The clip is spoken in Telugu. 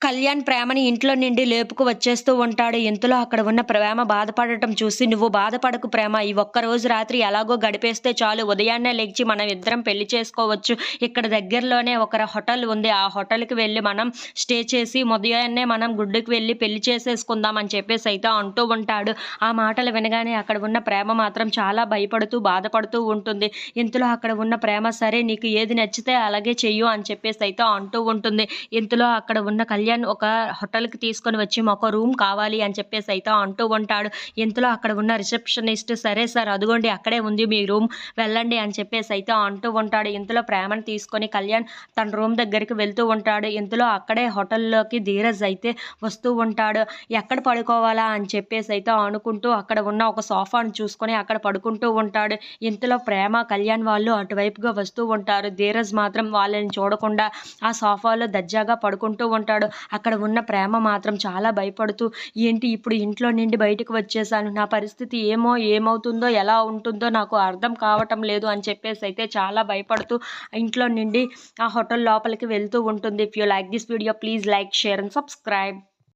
కళ్యాణ్ ప్రేమని ఇంట్లో నుండి లేపుకు వచ్చేస్తూ ఉంటాడు. ఇంతలో అక్కడ ఉన్న ప్రేమ బాధపడటం చూసి, "నువ్వు బాధపడకు ప్రేమ. ఈ ఒక్కరోజు రాత్రి ఎలాగో గడిపేస్తే చాలు. ఉదయాన్నే లెగిచి మనం ఇద్దరం పెళ్లి చేసుకోవచ్చు. ఇక్కడ దగ్గరలోనే ఒక హోటల్ ఉంది. ఆ హోటల్‌కి వెళ్లి మనం స్టే చేసి ఉదయాన్నే మనం గుడికి వెళ్లి పెళ్లి చేసేసుకుందాం" అని చెప్పేసైతే అంటూ ఉంటాడు. ఆ మాటలు వినగానే అక్కడ ఉన్న ప్రేమ మాత్రం చాలా భయపడుతూ, బాధపడుతూ ఉంటుంది. ఇంతలో అక్కడ ఉన్న ప్రేమ, "సరే నీకు ఏది నచ్చితే అలాగే చెయ్యు" అని చెప్పేసైతే అంటూ ఉంటుంది. ఇంతలో అక్కడ ఉన్న కళ్యాణ్ ఒక హోటల్‌కి తీసుకొని వచ్చి, "మాకో రూమ్ కావాలి" అని చెప్పేసైతే అంటూ ఉంటాడు. ఇంతలో అక్కడ ఉన్న రిసెప్షనిస్ట్, "సరే సార్ అదిగోండి అక్కడే ఉంది మీ రూమ్, వెళ్ళండి" అని చెప్పేసైతే అంటూ ఉంటాడు. ఇంతలో ప్రేమను తీసుకొని కళ్యాణ్ తన రూమ్ దగ్గరికి వెళ్తూ ఉంటాడు. ఇంతలో అక్కడే హోటల్‌లోకి ధీరజ్ అయితే వస్తూ ఉంటాడు. ఎక్కడ పడుకోవాలా అని చెప్పేసైతే అనుకుంటూ అక్కడ ఉన్న ఒక సోఫాను చూసుకొని అక్కడ పడుకుంటూ ఉంటాడు. ఇంతలో ప్రేమ, కళ్యాణ్ వాళ్ళు అటువైపుగా వస్తూ ఉంటారు. ధీరజ్ మాత్రం వాళ్ళని చూడకుండా ఆ సోఫాలో దర్జాగా పడుకుంటూ ఉంటాడు. అక్కడ ఉన్న ప్రేమ మాత్రం చాలా భయపడుతూ, ఏంటి ఇప్పుడు ఇంట్లో నుండి బయటకు వచ్చేసాను. నా పరిస్థితి ఏమవుతుందో, ఎలా ఉంటుందో నాకు అర్థం కావటం లేదు అని చెప్పేసైతే చాలా భయపడుతూ ఇంట్లో నుండి ఆ హోటల్ లోపలికి వెళ్తూ ఉంటుంది. If you like this video please like, share and subscribe.